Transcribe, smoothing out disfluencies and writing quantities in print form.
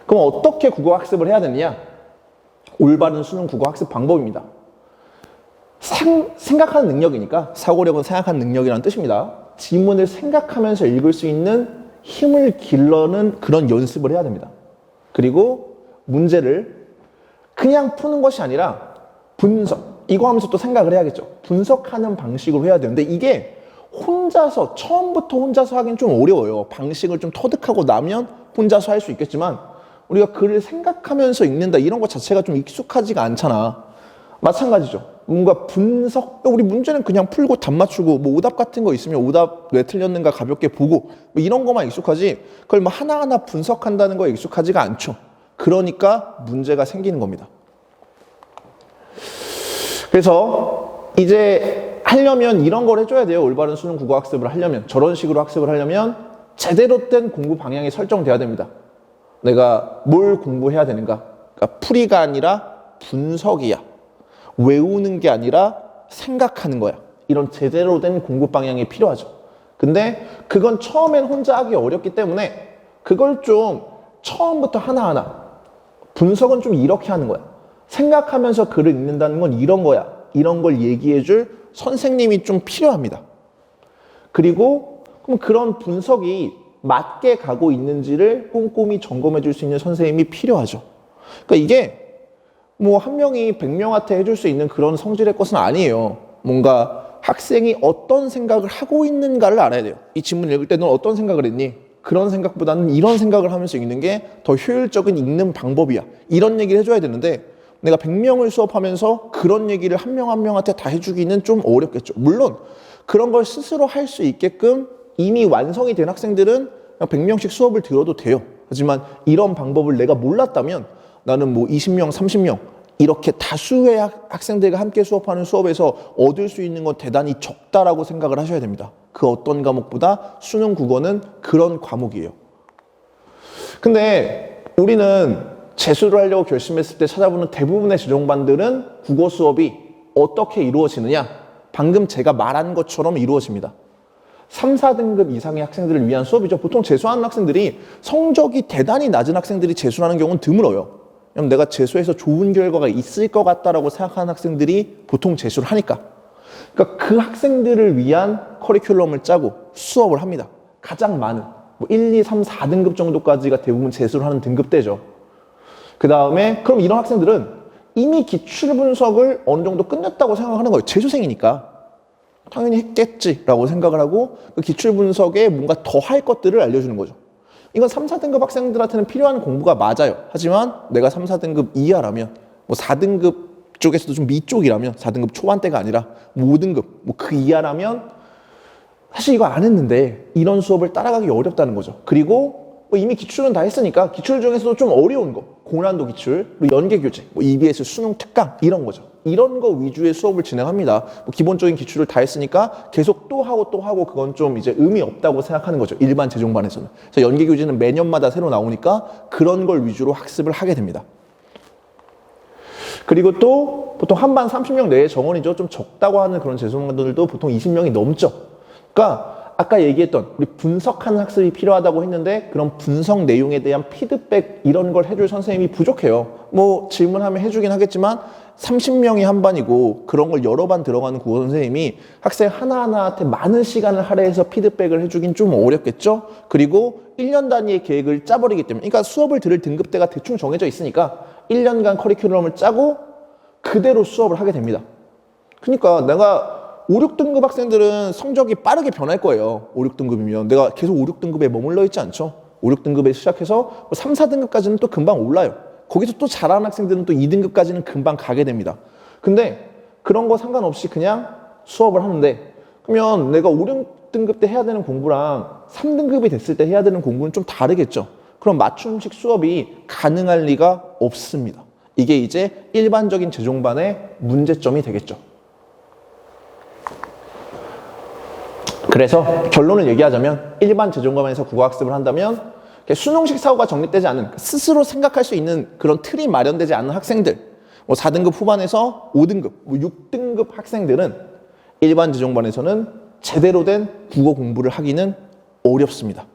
그럼 어떻게 국어 학습을 해야 되느냐? 올바른 수능 국어 학습 방법입니다. 생각하는 능력이니까 사고력은 생각하는 능력이라는 뜻입니다. 지문을 생각하면서 읽을 수 있는 힘을 길러는 그런 연습을 해야 됩니다. 그리고 문제를 그냥 푸는 것이 아니라 분석, 이거 하면서 또 생각을 해야겠죠. 분석하는 방식으로 해야 되는데 이게 처음부터 혼자서 하긴 좀 어려워요. 방식을 좀 터득하고 나면 혼자서 할 수 있겠지만 우리가 글을 생각하면서 읽는다 이런 것 자체가 좀 익숙하지가 않잖아. 마찬가지죠. 뭔가 분석, 우리 문제는 그냥 풀고 답 맞추고 뭐 오답 같은 거 있으면 오답 왜 틀렸는가 가볍게 보고 뭐 이런 것만 익숙하지 그걸 뭐 하나하나 분석한다는 거에 익숙하지가 않죠. 그러니까 문제가 생기는 겁니다. 그래서 이제 하려면 이런 걸 해줘야 돼요. 올바른 수능 국어 학습을 하려면, 저런 식으로 학습을 하려면 제대로 된 공부 방향이 설정돼야 됩니다. 내가 뭘 공부해야 되는가? 그러니까 풀이가 아니라 분석이야. 외우는 게 아니라 생각하는 거야. 이런 제대로 된 공부 방향이 필요하죠. 근데 그건 처음엔 혼자 하기 어렵기 때문에 그걸 좀 처음부터 하나하나 분석은 좀 이렇게 하는 거야. 생각하면서 글을 읽는다는 건 이런 거야. 이런 걸 얘기해 줄 선생님이 좀 필요합니다. 그리고 그럼 그런 분석이 맞게 가고 있는지를 꼼꼼히 점검해 줄 수 있는 선생님이 필요하죠. 그러니까 이게 뭐 한 명이 100명한테 해줄 수 있는 그런 성질의 것은 아니에요. 뭔가 학생이 어떤 생각을 하고 있는가를 알아야 돼요. 이 지문 읽을 때 넌 어떤 생각을 했니? 그런 생각보다는 이런 생각을 하면서 읽는 게 더 효율적인 읽는 방법이야. 이런 얘기를 해줘야 되는데 내가 100명을 수업하면서 그런 얘기를 한 명 한 명한테 다 해주기는 좀 어렵겠죠. 물론 그런 걸 스스로 할 수 있게끔 이미 완성이 된 학생들은 그냥 100명씩 수업을 들어도 돼요. 하지만 이런 방법을 내가 몰랐다면 나는 뭐 20명, 30명 이렇게 다수의 학생들과 함께 수업하는 수업에서 얻을 수 있는 건 대단히 적다라고 생각을 하셔야 됩니다. 그 어떤 과목보다 수능 국어는 그런 과목이에요. 근데 우리는 재수를 하려고 결심했을 때 찾아보는 대부분의 재종반들은 국어 수업이 어떻게 이루어지느냐? 방금 제가 말한 것처럼 이루어집니다. 3, 4등급 이상의 학생들을 위한 수업이죠. 보통 재수하는 학생들이 성적이 대단히 낮은 학생들이 재수를 하는 경우는 드물어요. 왜냐면 내가 재수해서 좋은 결과가 있을 것 같다라고 생각하는 학생들이 보통 재수를 하니까. 그러니까 그 학생들을 위한 커리큘럼을 짜고 수업을 합니다. 가장 많은 뭐 1, 2, 3, 4등급 정도까지가 대부분 재수를 하는 등급대죠. 그 다음에 그럼 이런 학생들은 이미 기출 분석을 어느 정도 끝냈다고 생각하는 거예요. 재수생이니까. 당연히 했겠지라고 생각을 하고 그 기출 분석에 뭔가 더 할 것들을 알려주는 거죠. 이건 3, 4등급 학생들한테는 필요한 공부가 맞아요. 하지만 내가 3, 4등급 이하라면 뭐 4등급 쪽에서도 좀 밑쪽이라면 4등급 초반대가 아니라 뭐 5등급 뭐 그 이하라면 사실 이거 안 했는데 이런 수업을 따라가기 어렵다는 거죠. 그리고 뭐 이미 기출은 다 했으니까 기출 중에서도 좀 어려운 거 고난도 기출, 그리고 연계교재, 뭐 EBS 수능 특강 이런 거죠. 이런 거 위주의 수업을 진행합니다. 뭐 기본적인 기출을 다 했으니까 계속 또 하고 그건 좀 이제 의미 없다고 생각하는 거죠. 일반 재종반에서는. 그래서 연계교재는 매년마다 새로 나오니까 그런 걸 위주로 학습을 하게 됩니다. 그리고 또 보통 한 반 30명 내에 정원이죠. 좀 적다고 하는 그런 재종반들도 보통 20명이 넘죠. 그러니까 아까 얘기했던 우리 분석하는 학습이 필요하다고 했는데 그런 분석 내용에 대한 피드백 이런 걸 해줄 선생님이 부족해요. 뭐 질문하면 해주긴 하겠지만 30명이 한 반이고 그런 걸 여러 반 들어가는 국어 선생님이 학생 하나하나한테 많은 시간을 할애해서 피드백을 해주긴 좀 어렵겠죠. 그리고 1년 단위의 계획을 짜버리기 때문에 그러니까 수업을 들을 등급대가 대충 정해져 있으니까 1년간 커리큘럼을 짜고 그대로 수업을 하게 됩니다. 그러니까 내가 5, 6등급 학생들은 성적이 빠르게 변할 거예요. 5, 6등급이면. 내가 계속 5, 6등급에 머물러 있지 않죠. 5, 6등급에 시작해서 3, 4등급까지는 또 금방 올라요. 거기서 또 잘하는 학생들은 또 2등급까지는 금방 가게 됩니다. 근데 그런 거 상관없이 그냥 수업을 하는데 그러면 내가 5, 6등급 때 해야 되는 공부랑 3등급이 됐을 때 해야 되는 공부는 좀 다르겠죠. 그럼 맞춤식 수업이 가능할 리가 없습니다. 이게 이제 일반적인 재종반의 문제점이 되겠죠. 그래서 결론을 얘기하자면 일반 재종반에서 국어학습을 한다면 수능식 사고가 정립되지 않은 스스로 생각할 수 있는 그런 틀이 마련되지 않은 학생들 뭐 4등급 후반에서 5등급, 뭐 6등급 학생들은 일반 재종반에서는 제대로 된 국어 공부를 하기는 어렵습니다.